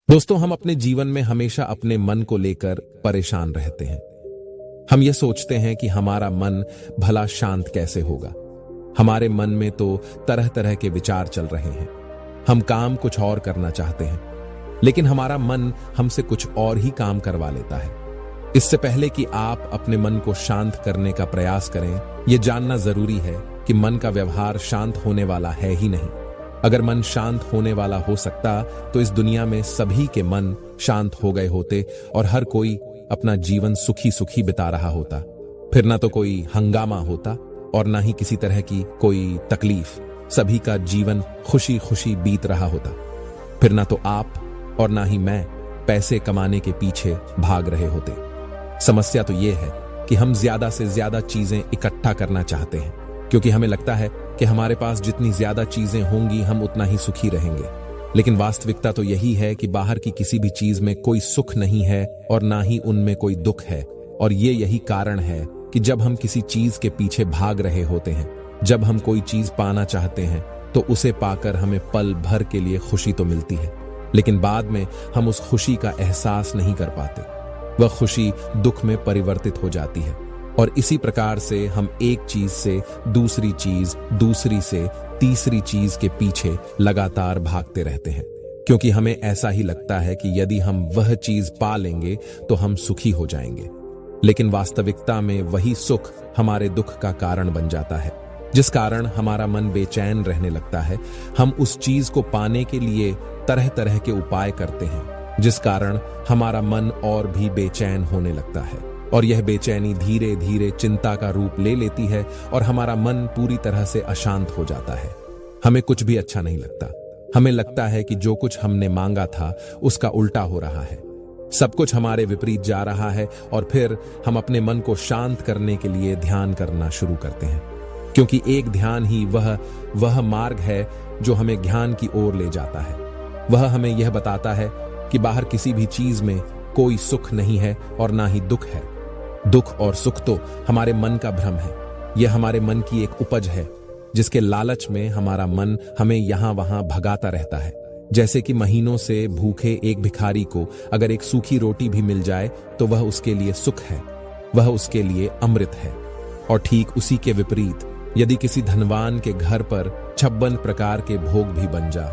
दोस्तों, हम अपने जीवन में हमेशा अपने मन को लेकर परेशान रहते हैं। हम ये सोचते हैं कि हमारा मन भला शांत कैसे होगा। हमारे मन में तो तरह तरह के विचार चल रहे हैं। हम काम कुछ और करना चाहते हैं, लेकिन हमारा मन हमसे कुछ और ही काम करवा लेता है। इससे पहले कि आप अपने मन को शांत करने का प्रयास करें, यह जानना जरूरी है कि मन का व्यवहार शांत होने वाला है ही नहीं। अगर मन शांत होने वाला हो सकता तो इस दुनिया में सभी के मन शांत हो गए होते और हर कोई अपना जीवन सुखी सुखी बिता रहा होता। फिर ना तो कोई हंगामा होता और ना ही किसी तरह की कोई तकलीफ। सभी का जीवन खुशी खुशी बीत रहा होता। फिर ना तो आप और ना ही मैं पैसे कमाने के पीछे भाग रहे होते। समस्या तो यह है कि हम ज्यादा से ज्यादा चीजें इकट्ठा करना चाहते हैं, क्योंकि हमें लगता है कि हमारे पास जितनी ज्यादा चीजें होंगी हम उतना ही सुखी रहेंगे। लेकिन वास्तविकता तो यही है कि बाहर की किसी भी चीज में कोई सुख नहीं है और ना ही उनमें कोई दुख है। और यही कारण है कि जब हम किसी चीज के पीछे भाग रहे होते हैं, जब हम कोई चीज पाना चाहते हैं, तो उसे पाकर हमें पल भर के लिए खुशी तो मिलती है, लेकिन बाद में हम उस खुशी का एहसास नहीं कर पाते। वह खुशी दुख में परिवर्तित हो जाती है। और इसी प्रकार से हम एक चीज से दूसरी चीज, दूसरी से तीसरी चीज के पीछे लगातार भागते रहते हैं, क्योंकि हमें ऐसा ही लगता है कि यदि हम वह चीज पा लेंगे तो हम सुखी हो जाएंगे। लेकिन वास्तविकता में वही सुख हमारे दुख का कारण बन जाता है, जिस कारण हमारा मन बेचैन रहने लगता है। हम उस चीज को पाने के लिए तरह तरह के उपाय करते हैं, जिस कारण हमारा मन और भी बेचैन होने लगता है। और यह बेचैनी धीरे धीरे चिंता का रूप ले लेती है और हमारा मन पूरी तरह से अशांत हो जाता है। हमें कुछ भी अच्छा नहीं लगता। हमें लगता है कि जो कुछ हमने मांगा था उसका उल्टा हो रहा है। सब कुछ हमारे विपरीत जा रहा है। और फिर हम अपने मन को शांत करने के लिए ध्यान करना शुरू करते हैं, क्योंकि एक ध्यान ही वह मार्ग है जो हमें ज्ञान की ओर ले जाता है। वह हमें यह बताता है कि बाहर किसी भी चीज में कोई सुख नहीं है और ना ही दुख है। दुख और सुख तो हमारे मन का भ्रम है। यह हमारे मन की एक उपज है, जिसके लालच में हमारा मन हमें यहां वहां भगाता रहता है। जैसे कि महीनों से भूखे एक भिखारी को अगर एक सूखी रोटी भी मिल जाए तो वह उसके लिए सुख है, वह उसके लिए अमृत है। और ठीक उसी के विपरीत यदि किसी धनवान के घर पर 56 प्रकार के भोग भी बन जा,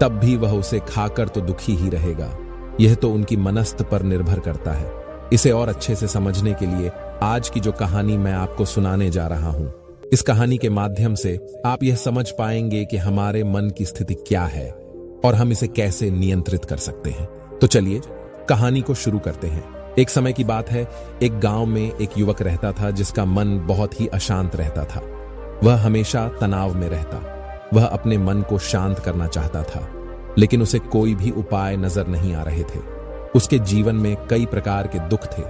तब भी वह उसे खाकर तो दुखी ही रहेगा। यह तो उनकी मनस्त पर निर्भर करता है। इसे और अच्छे से समझने के लिए आज की जो कहानी मैं आपको सुनाने जा रहा हूं, इस कहानी के माध्यम से आप यह समझ पाएंगे कि हमारे मन की स्थिति क्या है और हम इसे कैसे नियंत्रित कर सकते हैं। तो चलिए कहानी को शुरू करते हैं। एक समय की बात है, एक गांव में एक युवक रहता था जिसका मन बहुत ही अशांत रहता था। वह हमेशा तनाव में रहता। वह अपने मन को शांत करना चाहता था, लेकिन उसे कोई भी उपाय नजर नहीं आ रहे थे। उसके जीवन में कई प्रकार के दुख थे,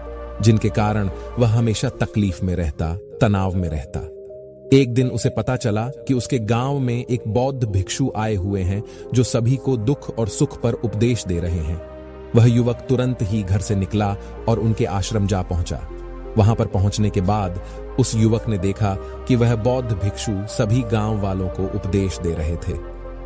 जिनके कारण वह हमेशा तकलीफ में रहता, तनाव में रहता। एक दिन उसे पता चला कि उसके गांव में एक बौद्ध भिक्षु आए हुए हैं जो सभी को दुख और सुख पर उपदेश दे रहे हैं। वह युवक तुरंत ही घर से निकला और उनके आश्रम जा पहुंचा। वहां पर पहुंचने के बाद उस युवक ने देखा कि वह बौद्ध भिक्षु सभी गांव वालों को उपदेश दे रहे थे।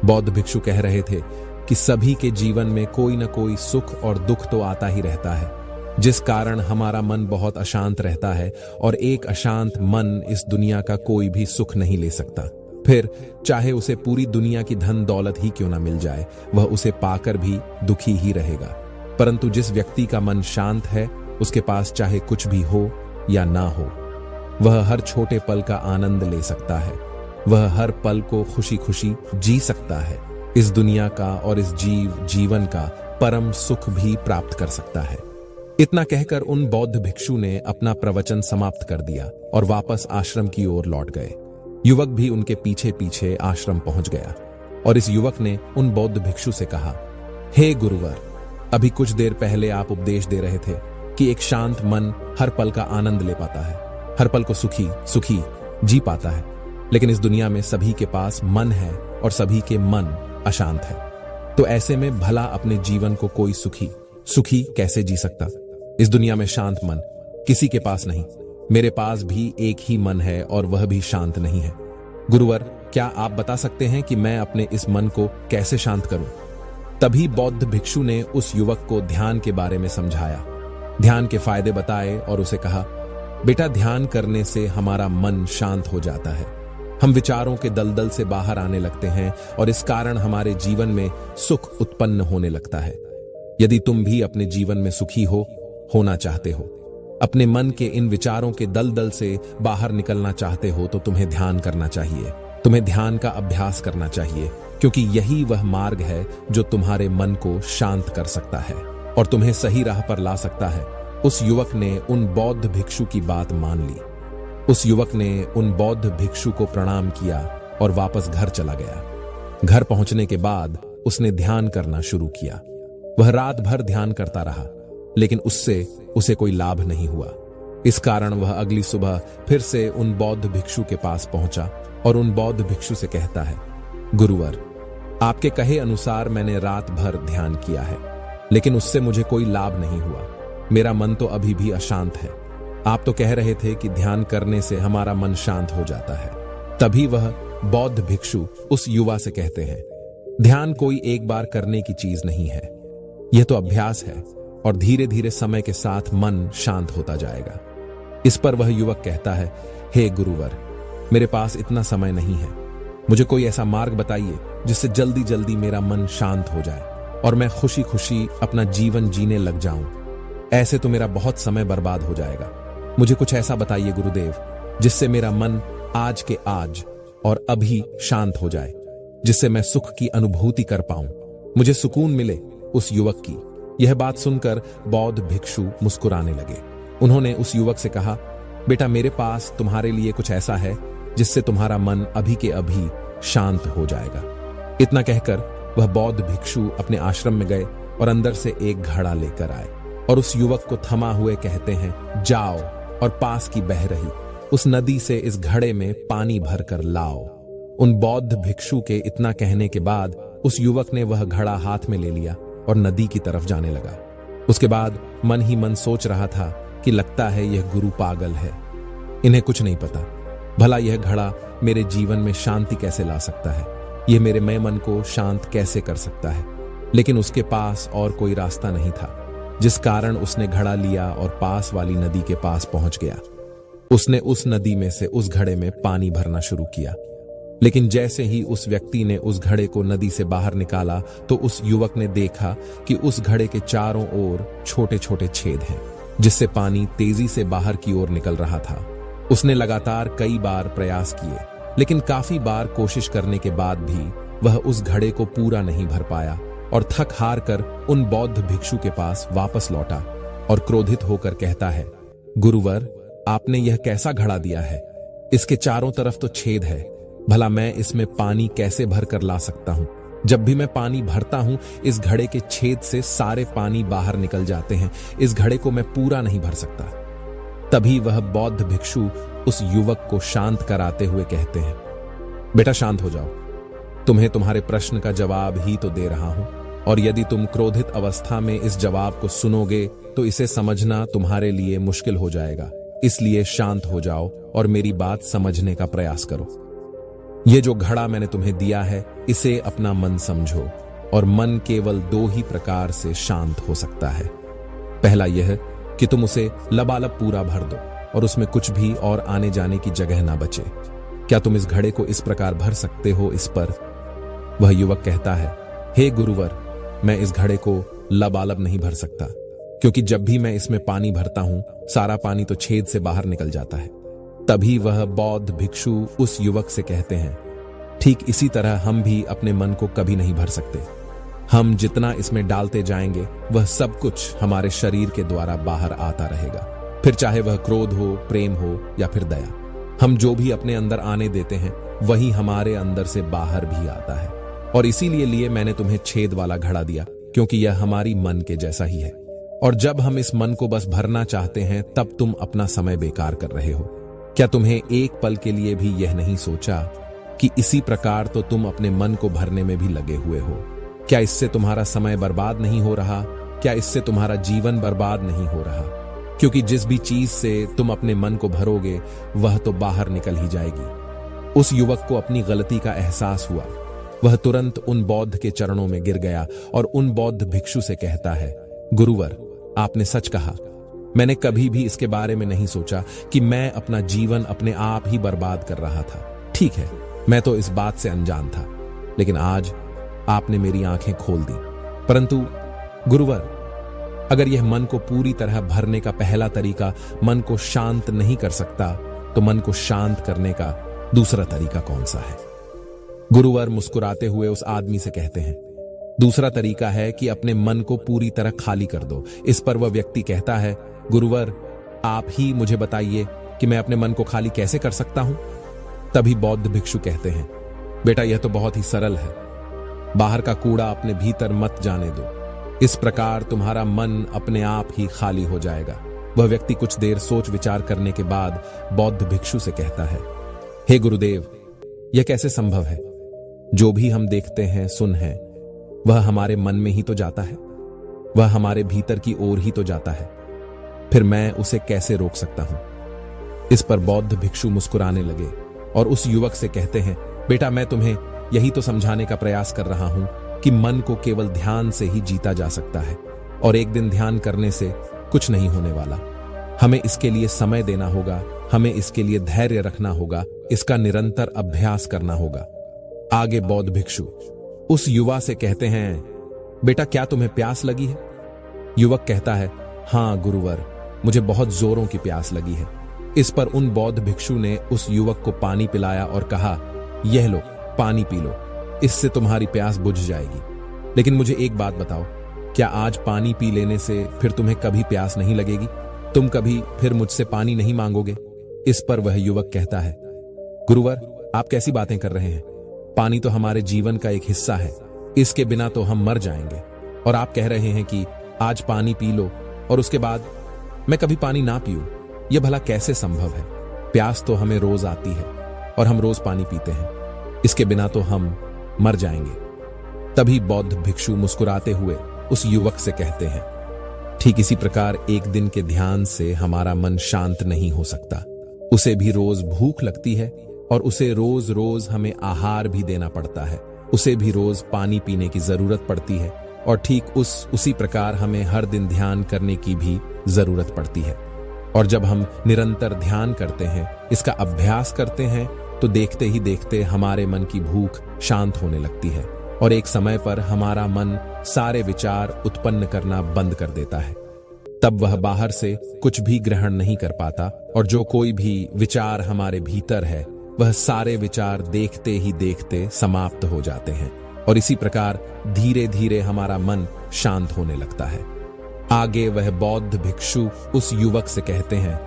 बौद्ध भिक्षु कह रहे थे कि सभी के जीवन में कोई न कोई सुख और दुख तो आता ही रहता है, जिस कारण हमारा मन बहुत अशांत रहता है। और एक अशांत मन इस दुनिया का कोई भी सुख नहीं ले सकता। फिर चाहे उसे पूरी दुनिया की धन दौलत ही क्यों ना मिल जाए, वह उसे पाकर भी दुखी ही रहेगा। परंतु जिस व्यक्ति का मन शांत है, उसके पास चाहे कुछ भी हो या ना हो, वह हर छोटे पल का आनंद ले सकता है। वह हर पल को खुशी खुशी जी सकता है। इस दुनिया का और इस जीवन का परम सुख भी प्राप्त कर सकता है। इतना कहकर उन बौद्ध भिक्षु ने अपना प्रवचन समाप्त कर दिया और वापस आश्रम की ओर लौट गए। युवक भी उनके पीछे पीछे आश्रम पहुंच गया और इस युवक ने उन बौद्ध भिक्षु से कहा, हे गुरुवर, अभी कुछ देर पहले आप उपदेश दे रहे थे कि एक शांत मन हर पल का आनंद ले पाता है, हर पल को सुखी सुखी जी पाता है। लेकिन इस दुनिया में सभी के पास मन है और सभी के मन अशांत है। तो ऐसे में भला अपने जीवन को कोई सुखी कैसे जी सकता? इस दुनिया में शांत मन किसी के पास नहीं। मेरे पास भी एक ही मन है और वह भी शांत नहीं है। गुरुवर, क्या आप बता सकते हैं कि मैं अपने इस मन को कैसे शांत करूं? तभी बौद्ध भिक्षु ने उस युवक को ध्यान के बारे में समझाया, ध्यान के फायदे बताए और उसे कहा, बेटा ध्यान करने से हमारा मन शांत हो जाता है। हम विचारों के दलदल से बाहर आने लगते हैं और इस कारण हमारे जीवन में सुख उत्पन्न होने लगता है। यदि तुम भी अपने जीवन में सुखी होना चाहते हो, अपने मन के इन विचारों के दलदल से बाहर निकलना चाहते हो, तो तुम्हें ध्यान करना चाहिए। तुम्हें ध्यान का अभ्यास करना चाहिए, क्योंकि यही वह मार्ग है जो तुम्हारे मन को शांत कर सकता है और तुम्हें सही राह पर ला सकता है। उस युवक ने उन बौद्ध भिक्षु की बात मान ली। उस युवक ने उन बौद्ध भिक्षु को प्रणाम किया और वापस घर चला गया। घर पहुंचने के बाद उसने ध्यान करना शुरू किया। वह रात भर ध्यान करता रहा, लेकिन उससे उसे कोई लाभ नहीं हुआ। इस कारण वह अगली सुबह फिर से उन बौद्ध भिक्षु के पास पहुंचा और उन बौद्ध भिक्षु से कहता है, गुरुवर, आपके कहे अनुसार मैंने रात भर ध्यान किया है, लेकिन उससे मुझे कोई लाभ नहीं हुआ। मेरा मन तो अभी भी अशांत है। आप तो कह रहे थे कि ध्यान करने से हमारा मन शांत हो जाता है। तभी वह बौद्ध भिक्षु उस युवा से कहते हैं, ध्यान कोई एक बार करने की चीज नहीं है, यह तो अभ्यास है और धीरे धीरे समय के साथ मन शांत होता जाएगा। इस पर वह युवक कहता है, हे गुरुवर, मेरे पास इतना समय नहीं है। मुझे कोई ऐसा मार्ग बताइए जिससे जल्दी जल्दी मेरा मन शांत हो जाए और मैं खुशी खुशी अपना जीवन जीने लग जाऊं। ऐसे तो मेरा बहुत समय बर्बाद हो जाएगा। मुझे कुछ ऐसा बताइए गुरुदेव, जिससे मेरा मन आज के आज और अभी शांत हो जाए, जिससे मैं सुख की अनुभूति कर पाऊं, मुझे सुकून मिले। उस युवक की यह बात सुनकर बौद्ध भिक्षु मुस्कुराने लगे। उन्होंने उस युवक से कहा, बेटा, मेरे पास तुम्हारे लिए कुछ ऐसा है जिससे तुम्हारा मन अभी के अभी शांत हो जाएगा। इतना कहकर वह बौद्ध भिक्षु अपने आश्रम में गए और अंदर से एक घड़ा लेकर आए और उस युवक को थमा हुए कहते हैं, जाओ और पास की बह रही उस नदी से इस घड़े में पानी भरकर लाओ। उन बौद्ध भिक्षु के इतना कहने के बाद उस युवक ने वह घड़ा हाथ में ले लिया और नदी की तरफ जाने लगा। उसके बाद मन ही मन सोच रहा था कि लगता है यह गुरु पागल है, इन्हें कुछ नहीं पता। भला यह घड़ा मेरे जीवन में शांति कैसे ला सकता है, यह मेरे मय मन को शांत कैसे कर सकता है। लेकिन उसके पास और कोई रास्ता नहीं था, जिस कारण उसने घड़ा लिया और पास वाली नदी के पास पहुंच गया। उसने उस नदी में से उस घड़े में पानी भरना शुरू किया, लेकिन जैसे ही उस व्यक्ति ने उस घड़े को नदी से बाहर निकाला तो उस युवक ने देखा कि उस घड़े के चारों ओर छोटे छोटे छेद हैं, जिससे पानी तेजी से बाहर की ओर निकल रहा था। उसने लगातार कई बार प्रयास किए, लेकिन काफी बार कोशिश करने के बाद भी वह उस घड़े को पूरा नहीं भर पाया और थक हार कर उन बौद्ध भिक्षु के पास वापस लौटा और क्रोधित होकर कहता है, गुरुवर, आपने यह कैसा घड़ा दिया है? इसके चारों तरफ तो छेद है, भला मैं इसमें पानी कैसे भर कर ला सकता हूं? जब भी मैं पानी भरता हूं, इस घड़े के छेद से सारे पानी बाहर निकल जाते हैं। इस घड़े को मैं पूरा नहीं भर सकता। तभी वह बौद्ध भिक्षु उस युवक को शांत कराते हुए कहते हैं, बेटा शांत हो जाओ, तुम्हें तुम्हारे प्रश्न का जवाब ही तो दे रहा हूं, और यदि तुम क्रोधित अवस्था में इस जवाब को सुनोगे तो इसे समझना तुम्हारे लिए मुश्किल हो जाएगा। इसलिए शांत हो जाओ और मेरी बात समझने का प्रयास करो। ये जो घड़ा मैंने तुम्हें दिया है, इसे अपना मन समझो, और मन केवल दो ही प्रकार से शांत हो सकता है। पहला यह कि तुम उसे लबालब पूरा भर दो और उसमें कुछ भी और आने जाने की जगह ना बचे। क्या तुम इस घड़े को इस प्रकार भर सकते हो? इस पर वह युवक कहता है, हे गुरुवर, मैं इस घड़े को लबालब नहीं भर सकता, क्योंकि जब भी मैं इसमें पानी भरता हूं, सारा पानी तो छेद से बाहर निकल जाता है। तभी वह बौद्ध भिक्षु उस युवक से कहते हैं, ठीक इसी तरह हम भी अपने मन को कभी नहीं भर सकते। हम जितना इसमें डालते जाएंगे, वह सब कुछ हमारे शरीर के द्वारा बाहर आता रहेगा, फिर चाहे वह क्रोध हो, प्रेम हो या फिर दया। हम जो भी अपने अंदर आने देते हैं, वही हमारे अंदर से बाहर भी आता है। और इसीलिए मैंने तुम्हें छेद वाला घड़ा दिया, क्योंकि यह हमारी मन के जैसा ही है। और जब हम इस मन को बस भरना चाहते हैं, तब तुम अपना समय बेकार कर रहे हो। क्या तुम्हें एक पल के लिए भी यह नहीं सोचा कि इसी प्रकार तो तुम अपने मन को भरने में भी लगे हुए हो? क्या इससे तुम्हारा समय बर्बाद नहीं हो रहा? क्या इससे तुम्हारा जीवन बर्बाद नहीं हो रहा? क्योंकि जिस भी चीज से तुम अपने मन को भरोगे, वह तो बाहर निकल ही जाएगी। उस युवक को अपनी गलती का एहसास हुआ वह तुरंत उन बौद्ध के चरणों में गिर गया और उन बौद्ध भिक्षु से कहता है, गुरुवर, आपने सच कहा। मैंने कभी भी इसके बारे में नहीं सोचा कि मैं अपना जीवन अपने आप ही बर्बाद कर रहा था। ठीक है, मैं तो इस बात से अनजान था, लेकिन आज आपने मेरी आंखें खोल दी। परंतु गुरुवर, अगर यह मन को पूरी तरह भरने का पहला तरीका मन को शांत नहीं कर सकता, तो मन को शांत करने का दूसरा तरीका कौन सा है? गुरुवर मुस्कुराते हुए उस आदमी से कहते हैं, दूसरा तरीका है कि अपने मन को पूरी तरह खाली कर दो। इस पर वह व्यक्ति कहता है, गुरुवर, आप ही मुझे बताइए कि मैं अपने मन को खाली कैसे कर सकता हूं? तभी बौद्ध भिक्षु कहते हैं, बेटा, यह तो बहुत ही सरल है। बाहर का कूड़ा अपने भीतर मत जाने दो। इस प्रकार तुम्हारा मन अपने आप ही खाली हो जाएगा। वह व्यक्ति कुछ देर सोच विचार करने के बाद बौद्ध भिक्षु से कहता है, हे गुरुदेव, यह कैसे संभव है? जो भी हम देखते हैं, सुन हैं, वह हमारे मन में ही तो जाता है, वह हमारे भीतर की ओर ही तो जाता है। फिर मैं उसे कैसे रोक सकता हूं? इस पर बौद्ध भिक्षु मुस्कुराने लगे और उस युवक से कहते हैं, बेटा, मैं तुम्हें यही तो समझाने का प्रयास कर रहा हूं कि मन को केवल ध्यान से ही जीता जा सकता है और एक दिन ध्यान करने से कुछ नहीं होने वाला। हमें इसके लिए समय देना होगा, हमें इसके लिए धैर्य रखना होगा, इसका निरंतर अभ्यास करना होगा। आगे बौद्ध भिक्षु उस युवा से कहते हैं, बेटा, क्या तुम्हें प्यास लगी है? युवक कहता है, हां गुरुवर, मुझे बहुत जोरों की प्यास लगी है। इस पर उन बौद्ध भिक्षु ने उस युवक को पानी पिलाया और कहा, यह लो, पानी पी लो, इससे तुम्हारी प्यास बुझ जाएगी। लेकिन मुझे एक बात बताओ, क्या आज पानी पी लेने से फिर तुम्हें कभी प्यास नहीं लगेगी? तुम कभी फिर मुझसे पानी नहीं मांगोगे? इस पर वह युवक कहता है, गुरुवर, आप कैसी बातें कर रहे हैं? पानी तो हमारे जीवन का एक हिस्सा है, इसके बिना तो हम मर जाएंगे। और आप कह रहे हैं कि आज पानी पी लो और उसके बाद मैं कभी पानी ना पीऊं। यह भला कैसे संभव है? प्यास तो हमें रोज आती है और हम रोज पानी पीते हैं, इसके बिना तो हम मर जाएंगे। तभी बौद्ध भिक्षु मुस्कुराते हुए उस युवक से कहते हैं, ठीक इसी प्रकार एक दिन के ध्यान से हमारा मन शांत नहीं हो सकता। उसे भी रोज भूख लगती है और उसे रोज रोज हमें आहार भी देना पड़ता है, उसे भी रोज पानी पीने की जरूरत पड़ती है और ठीक उसी प्रकार हमें हर दिन ध्यान करने की भी जरूरत पड़ती है। और जब हम निरंतर ध्यान करते हैं, इसका अभ्यास करते हैं, तो देखते ही देखते हमारे मन की भूख शांत होने लगती है और एक समय पर हमारा मन सारे विचार उत्पन्न करना बंद कर देता है। तब वह बाहर से कुछ भी ग्रहण नहीं कर पाता और जो कोई भी विचार हमारे भीतर है, वह सारे विचार देखते ही देखते समाप्त हो जाते हैं और इसी प्रकार धीरे धीरे हमारा मन शांत होने लगता है। आगे वह बौद्ध भिक्षु उस युवक से कहते हैं,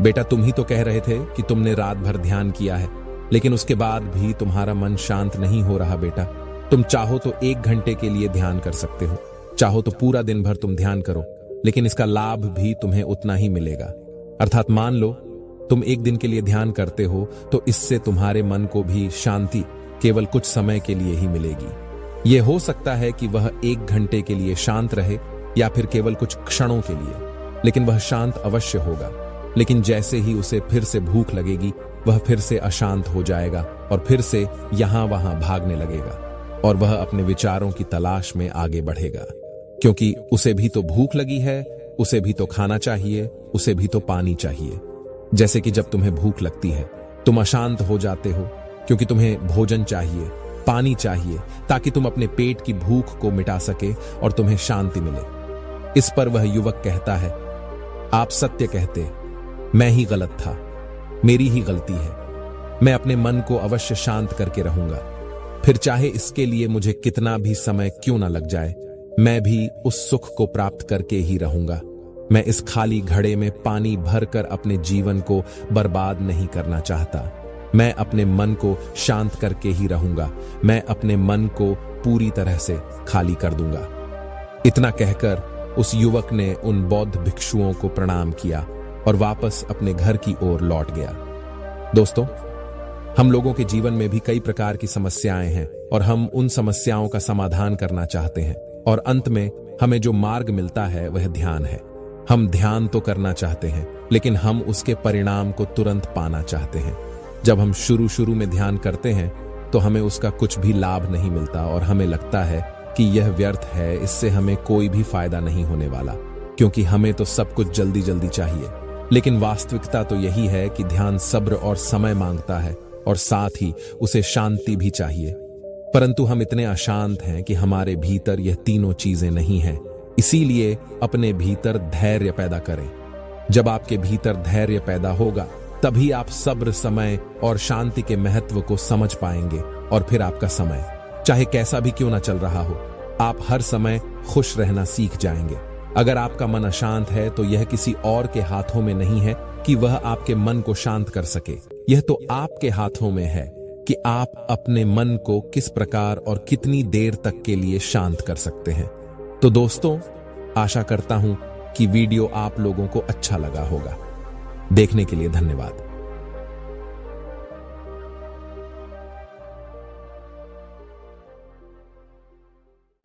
बेटा, तुम ही तो कह रहे थे कि तुमने रात भर ध्यान किया है, लेकिन उसके बाद भी तुम्हारा मन शांत नहीं हो रहा। बेटा, तुम चाहो तो 1 घंटे के लिए ध्यान कर सकते हो, चाहो तो पूरा दिन भर तुम ध्यान करो, लेकिन इसका लाभ भी तुम्हें उतना ही मिलेगा। अर्थात मान लो तुम 1 दिन के लिए ध्यान करते हो तो इससे तुम्हारे मन को भी शांति केवल कुछ समय के लिए ही मिलेगी। यह हो सकता है कि वह 1 घंटे के लिए शांत रहे या फिर केवल कुछ क्षणों के लिए, लेकिन वह शांत अवश्य होगा। लेकिन जैसे ही उसे फिर से भूख लगेगी, वह फिर से अशांत हो जाएगा और फिर से यहां वहां भागने लगेगा और वह अपने विचारों की तलाश में आगे बढ़ेगा, क्योंकि उसे भी तो भूख लगी है, उसे भी तो खाना चाहिए, उसे भी तो पानी चाहिए। जैसे कि जब तुम्हें भूख लगती है, तुम अशांत हो जाते हो क्योंकि तुम्हें भोजन चाहिए, पानी चाहिए, ताकि तुम अपने पेट की भूख को मिटा सके और तुम्हें शांति मिले। इस पर वह युवक कहता है, आप सत्य कहते, मैं ही गलत था, मेरी ही गलती है। मैं अपने मन को अवश्य शांत करके रहूंगा, फिर चाहे इसके लिए मुझे कितना भी समय क्यों ना लग जाए, मैं भी उस सुख को प्राप्त करके ही रहूंगा। मैं इस खाली घड़े में पानी भरकर अपने जीवन को बर्बाद नहीं करना चाहता। मैं अपने मन को शांत करके ही रहूंगा, मैं अपने मन को पूरी तरह से खाली कर दूंगा। इतना कहकर उस युवक ने उन बौद्ध भिक्षुओं को प्रणाम किया और वापस अपने घर की ओर लौट गया। दोस्तों, हम लोगों के जीवन में भी कई प्रकार की समस्याएं हैं और हम उन समस्याओं का समाधान करना चाहते हैं और अंत में हमें जो मार्ग मिलता है वह ध्यान है। हम ध्यान तो करना चाहते हैं, लेकिन हम उसके परिणाम को तुरंत पाना चाहते हैं। जब हम शुरू में ध्यान करते हैं तो हमें उसका कुछ भी लाभ नहीं मिलता और हमें लगता है कि यह व्यर्थ है, इससे हमें कोई भी फायदा नहीं होने वाला, क्योंकि हमें तो सब कुछ जल्दी जल्दी चाहिए। लेकिन वास्तविकता तो यही है कि ध्यान सब्र और समय मांगता है और साथ ही उसे शांति भी चाहिए। परंतु हम इतने अशांत हैं कि हमारे भीतर यह तीनों चीजें नहीं हैं। इसीलिए अपने भीतर धैर्य पैदा करें। जब आपके भीतर धैर्य पैदा होगा तभी आप सब्र, समय और शांति के महत्व को समझ पाएंगे और फिर आपका समय चाहे कैसा भी क्यों ना चल रहा हो, आप हर समय खुश रहना सीख जाएंगे। अगर आपका मन अशांत है तो यह किसी और के हाथों में नहीं है कि वह आपके मन को शांत कर सके। यह तो आपके हाथों में है कि आप अपने मन को किस प्रकार और कितनी देर तक के लिए शांत कर सकते हैं। तो दोस्तों, आशा करता हूं कि वीडियो आप लोगों को अच्छा लगा होगा। देखने के लिए धन्यवाद।